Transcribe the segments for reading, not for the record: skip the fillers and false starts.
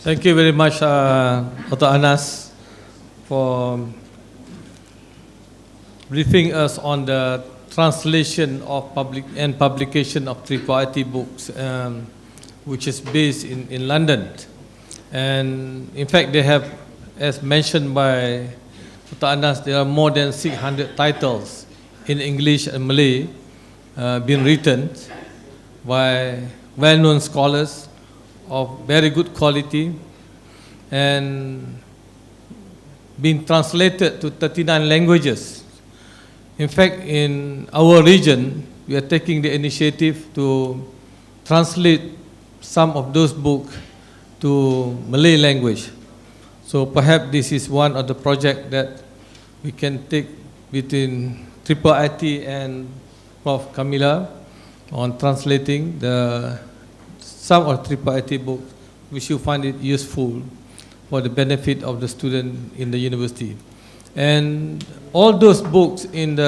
Thank you very much, Dr. Anas, for briefing us on the translation of publication of Tripartite books, which is based in London. And in fact, they have, as mentioned by Dr. Anas, there are more than 600 titles in English and Malay being written by well-known scholars of very good quality and being translated to 39 languages. In fact, in our region, we are taking the initiative to translate some of those books to Malay language. So perhaps this is one of the projects that we can take between Tripartite and Prof. Kamila on translating some of Tripartite books, which you find it useful for the benefit of the student in the university. And all those books in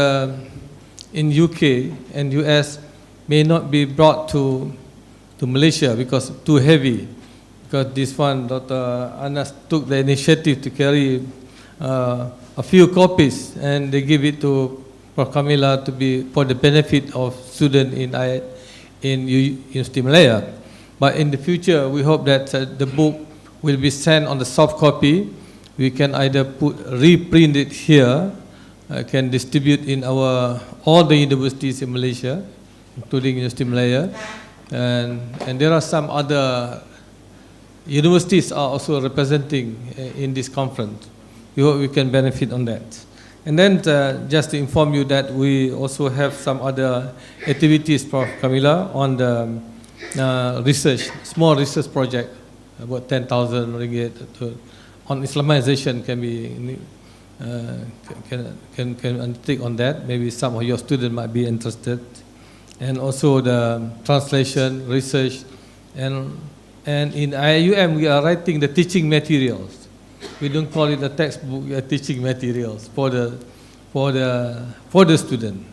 UK and US may not be brought to Malaysia because too heavy. Because this one, Dr. Anas took the initiative to carry a few copies, and they give it to Prof. Kamila to be for the benefit of students in University Malaya. But in the future, we hope that the book will be sent on the soft copy. We can either reprint it here, can distribute in all the universities in Malaysia, including University Malaya, and there are some other universities are also representing in this conference. We hope we can benefit on that. And then just to inform you that we also have some other activities, Prof. Kamila, on the small research project, about 10,000 ringgit on Islamization can undertake on that. Maybe some of your students might be interested. And also the translation, research, and in IUM we are writing the teaching materials. We don't call it a textbook, we are teaching materials for the student.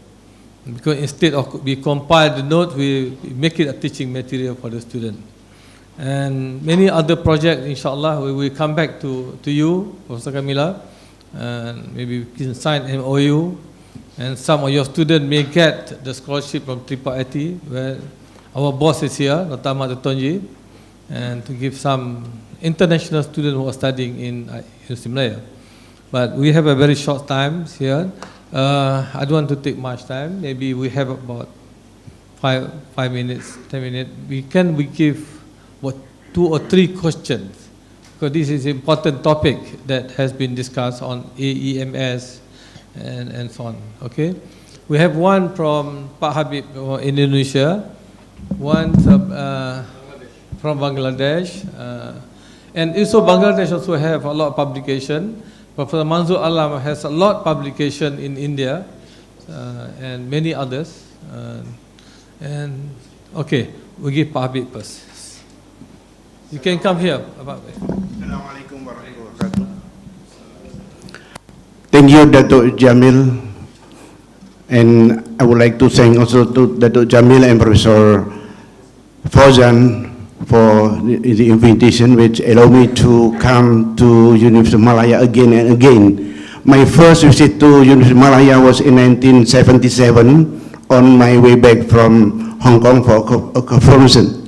Because instead of we compile the note, we make it a teaching material for the student. And many other projects, inshallah, we will come back to you, Professor Kamila, and maybe we can sign MOU, and some of your students may get the scholarship from Tripartite, where our boss is here, Dr. Ahmad Tonji, and to give some international students who are studying in University Malaya. But we have a very short time here. I don't want to take much time. Maybe we have about 5 minutes, 10 minutes. We give 2 or 3 questions, because this is an important topic that has been discussed on AEMS and so on. Okay, we have one from Pak Habib from Indonesia, one from Bangladesh, and also Bangladesh also have a lot of publication. Professor Manzur Alam has a lot of publication in India and many others. And okay, we give Pak Habib first. You can come here. Assalamualaikum warahmatullahi wabarakatuh. Thank you, Datuk Jamil. And I would like to thank also to Datuk Jamil and Professor Fauzan for the invitation, which allowed me to come to University of Malaya again and again. My first visit to University of Malaya was in 1977 on my way back from Hong Kong for a conference.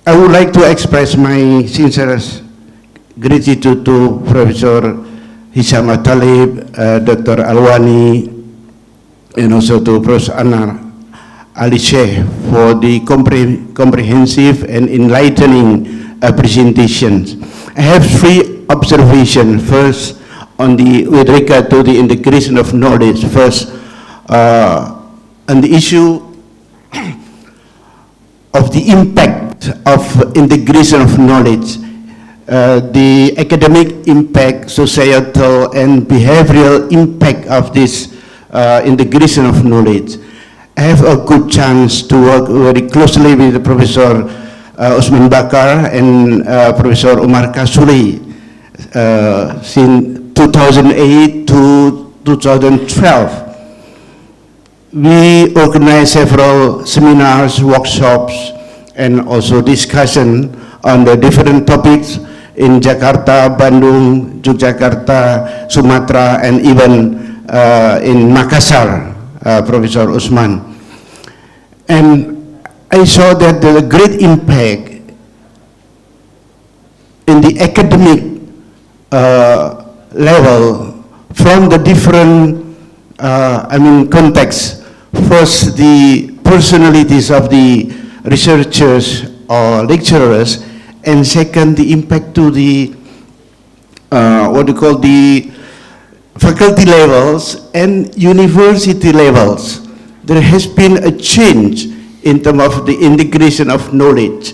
I would like to express my sincerest gratitude to Professor Hisham Talib, Dr. Alwani, and also to Professor Anar Ali Sheikh for the comprehensive and enlightening presentations. I have 3 observations. First, with regard to the integration of knowledge. First, on the issue of the impact of integration of knowledge, the academic impact, societal and behavioral impact of this integration of knowledge. I have a good chance to work very closely with Professor Osman Bakar and Professor Umar Kasuli since 2008 to 2012. We organized several seminars, workshops, and also discussion on the different topics in Jakarta, Bandung, Yogyakarta, Sumatra, and even in Makassar, Professor Usman. And I saw that the great impact in the academic level from the different contexts. First, the personalities of the researchers or lecturers, and second, the impact to the the faculty levels and university levels. There has been a change in terms of the integration of knowledge,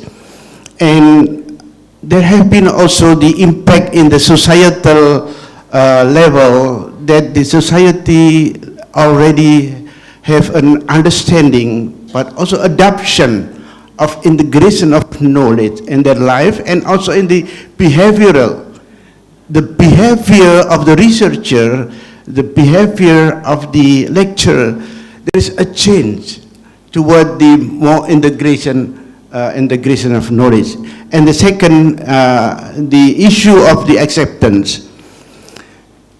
and there have been also the impact in the societal level, that the society already have an understanding but also adoption of integration of knowledge in their life, and also in the behavioral, the behavior of the researcher, the behavior of the lecturer. There is a change toward the more integration of knowledge. And the second, the issue of the acceptance.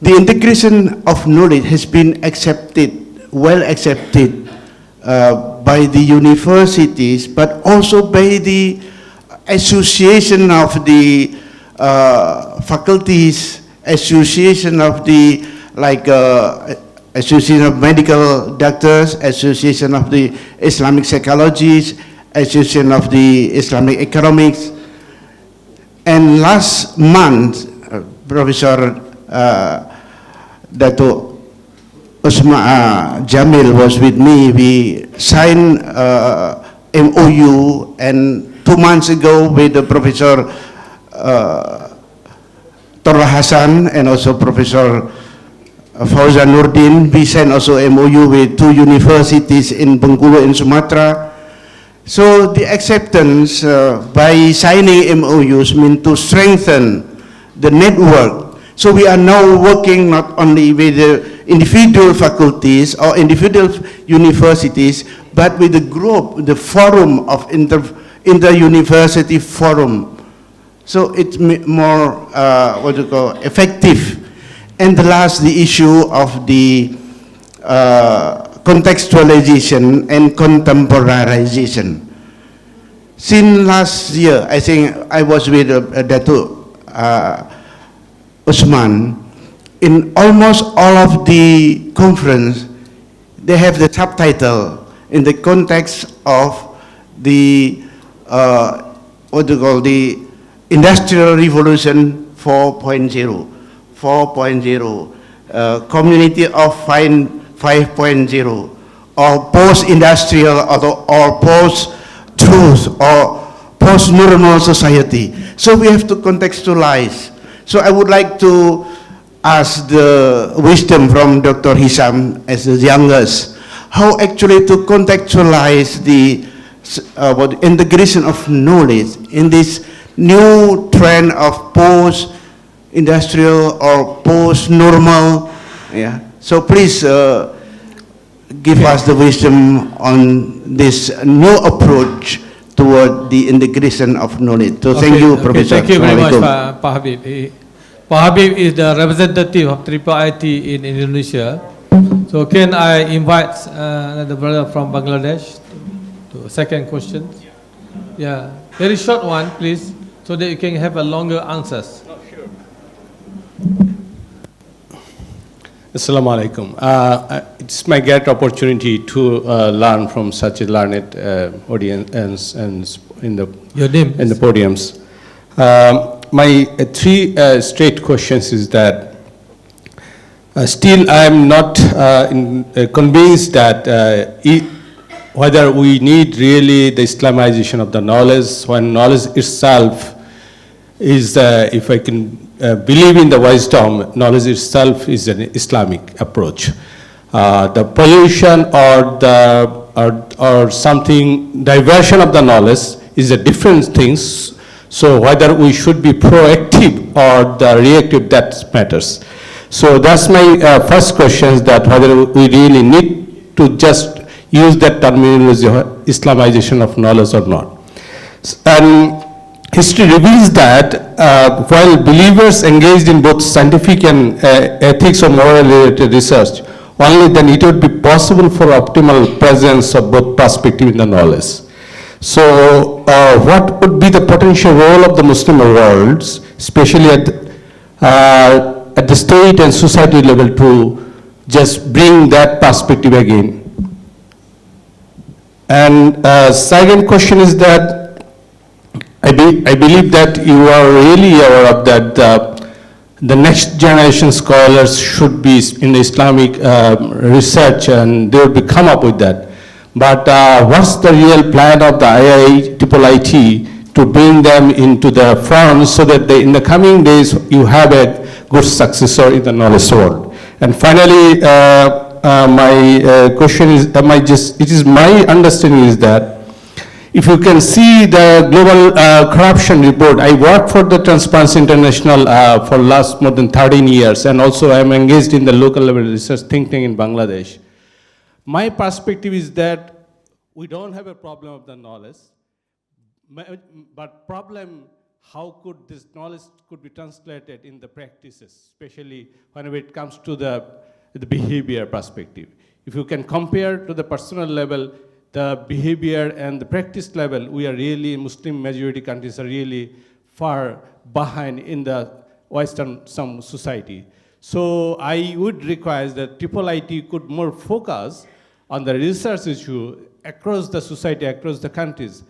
The integration of knowledge has been accepted, well accepted by the universities, but also by the association of the faculties, association of the Association of Medical Doctors, Association of the Islamic Psychologists, Association of the Islamic Economics. And last month, Professor Dato Usman Jamil was with me. We signed MOU, and 2 months ago with the Professor Torra Hassan and also Professor Fauzan Nurdin, we signed also MOU with 2 universities in Bengkulu in Sumatra. So the acceptance by signing MOUs mean to strengthen the network. So we are now working not only with the individual faculties or individual universities, but with the group, the forum of inter-university forum. So it's more effective. And the last, the issue of the contextualization and contemporarization. Since last year, I think I was with Dato Usman, in almost all of the conference, they have the subtitle in the context of the the Industrial Revolution 4.0. 4.0, community of 5.0, or post-industrial or post-truth or post-normal society. So we have to contextualize. So I would like to ask the wisdom from Dr. Hisam as the youngest, how actually to contextualize the integration of knowledge in this new trend of post-industrial or post-normal. Yeah. So please give us the wisdom on this new approach toward the integration of knowledge. So thank you, Professor. Thank you very much, Pak Habib. Pak Habib is the representative of IIIT in Indonesia. So can I invite the brother from Bangladesh to a second question? Yeah, very short one, please, so that you can have a longer answers. Assalamu alaikum. It's my great opportunity to learn from such a learned audience and in the podiums. My 3 straight questions is that still I am not convinced that whether we need really the Islamization of the knowledge, when knowledge itself is, if I can believe in the wisdom, knowledge itself is an Islamic approach. The pollution or something, diversion of the knowledge is a different thing. So whether we should be proactive or the reactive, that matters. So that's my first question, is that whether we really need to just use that terminology, Islamization of knowledge, or not. And history reveals that while believers engaged in both scientific and ethics or moral-related research, only then it would be possible for optimal presence of both perspective in the knowledge. So, what would be the potential role of the Muslim world, especially at the state and society level, to just bring that perspective again? And second question is that I believe that you are really aware of that the next generation scholars should be in the Islamic research, and they will come up with that. But what's the real plan of the IIT to bring them into the front so that in the coming days you have a good successor in the knowledge world? And finally, my question is, it is my understanding is that if you can see the global corruption report, I work for the Transparency International for last more than 13 years, and also I am engaged in the local level research think tank in Bangladesh. My perspective is that we don't have a problem of the knowledge, but problem how could this knowledge could be translated in the practices, especially whenever it comes to the behavior perspective. If you can compare to the personal level, the behavior and the practice level, we are really, Muslim majority countries are really far behind in the Western some society. So I would require that IIIT could more focus on the research issue across the society, across the countries.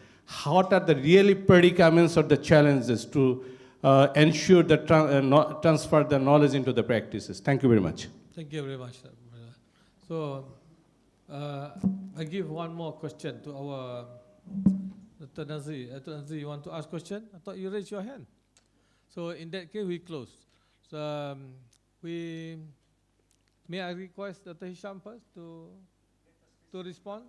What are the really predicaments or the challenges to ensure the transfer the knowledge into the practices? Thank you very much. Thank you very much. So, I give one more question to our Dr. Nazri. Dr. Nazri, you want to ask question? I thought you raised your hand. So in that case, we close. So may I request Dr. Hisham first to respond?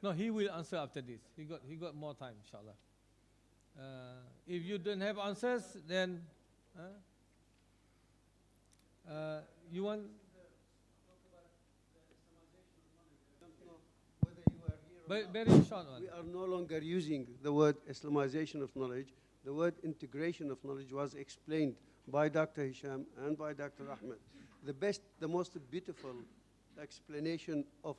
No, he will answer after this. He got more time, inshallah. If you don't have answers, then you want. But very short one. We are no longer using the word Islamization of knowledge. The word integration of knowledge was explained by Dr. Hisham and by Dr. Ahmed. The most beautiful explanation of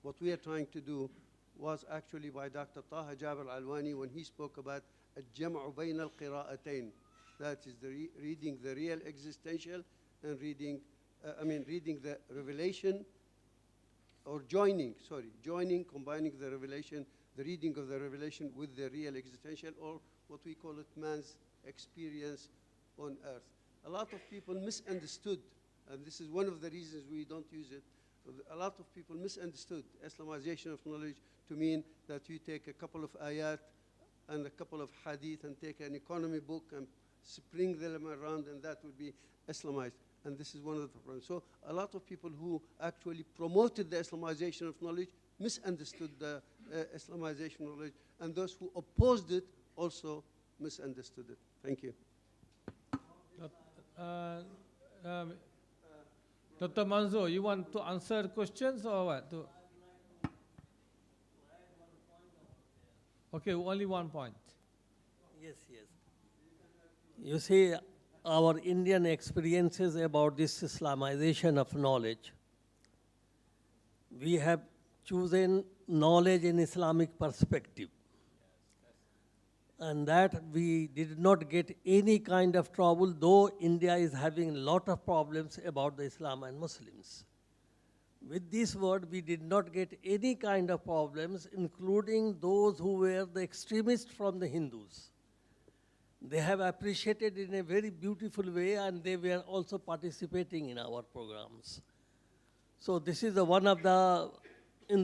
what we are trying to do was actually by Dr. Taha Jabir Alwani when he spoke about الجمع بين القراءتين. That is reading the real existential and reading the revelation, or combining the revelation, the reading of the revelation with the real existential, or what we call it man's experience on earth. A lot of people misunderstood, and this is one of the reasons we don't use it. A lot of people misunderstood Islamization of knowledge to mean that you take a couple of ayat and a couple of hadith and take an economy book and spring them around, and that would be Islamized. And this is one of the problems. So a lot of people who actually promoted the Islamization of knowledge misunderstood the Islamization of knowledge, and those who opposed it also misunderstood it. Thank you. Dr. Manzo, you want to answer questions or what? Okay, only one point. Yes. You see, our Indian experiences about this Islamization of knowledge, we have chosen knowledge in Islamic perspective. And that we did not get any kind of trouble, though India is having a lot of problems about the Islam and Muslims. With this word, we did not get any kind of problems, including those who were the extremists from the Hindus. They have appreciated in a very beautiful way, and they were also participating in our programs. So this is one of the,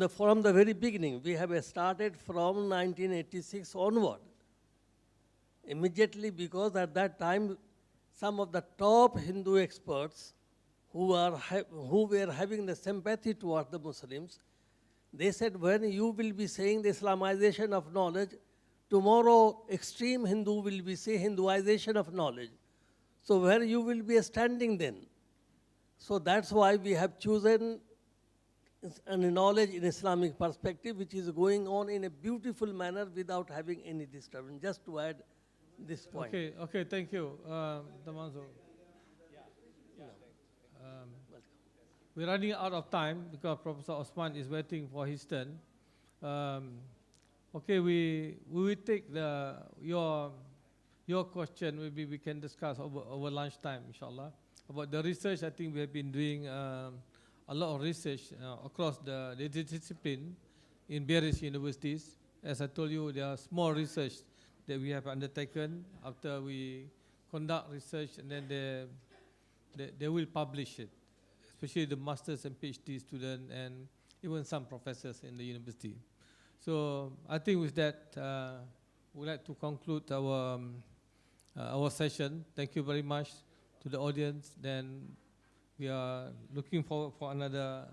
from the very beginning, we have started from 1986 onward. Immediately, because at that time, some of the top Hindu experts who were having the sympathy towards the Muslims, they said, when you will be saying the Islamization of knowledge, tomorrow extreme Hindu will be saying Hinduization of knowledge. So where you will be standing then? So that's why we have chosen and knowledge in Islamic perspective, which is going on in a beautiful manner without having any disturbance. Just to add this point. Okay, thank you, Damanzo. We're running out of time because Professor Osman is waiting for his turn. Okay, we will take your question. Maybe we can discuss over lunchtime, inshallah. About the research, I think we have been doing a lot of research across the discipline in various universities. As I told you, there are small research that we have undertaken after we conduct research, and then they will publish it, especially the masters and PhD students and even some professors in the university. So I think with that, we'd like to conclude our session. Thank you very much to the audience. Then we are looking forward for another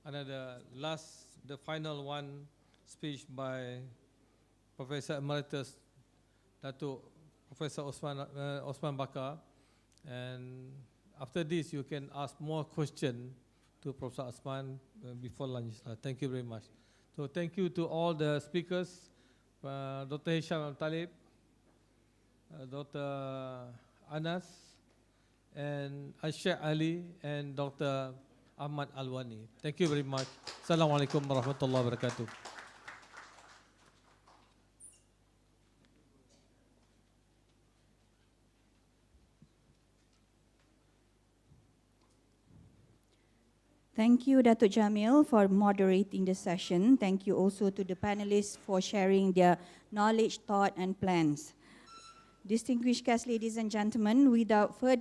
the final one speech by Professor Emeritus Dato' Professor Osman Bakar. And after this, you can ask more questions to Professor Osman before lunch. Thank you very much. So thank you to all the speakers, Dr. Hisham Talib, Dr. Anas, and Sheikh Ali, and Dr. Ahmad Alwani. Thank you very much. Assalamualaikum warahmatullahi wabarakatuh. Thank you, Datuk Jamil, for moderating the session. Thank you also to the panelists for sharing their knowledge, thought, and plans. Distinguished guests, ladies and gentlemen, without further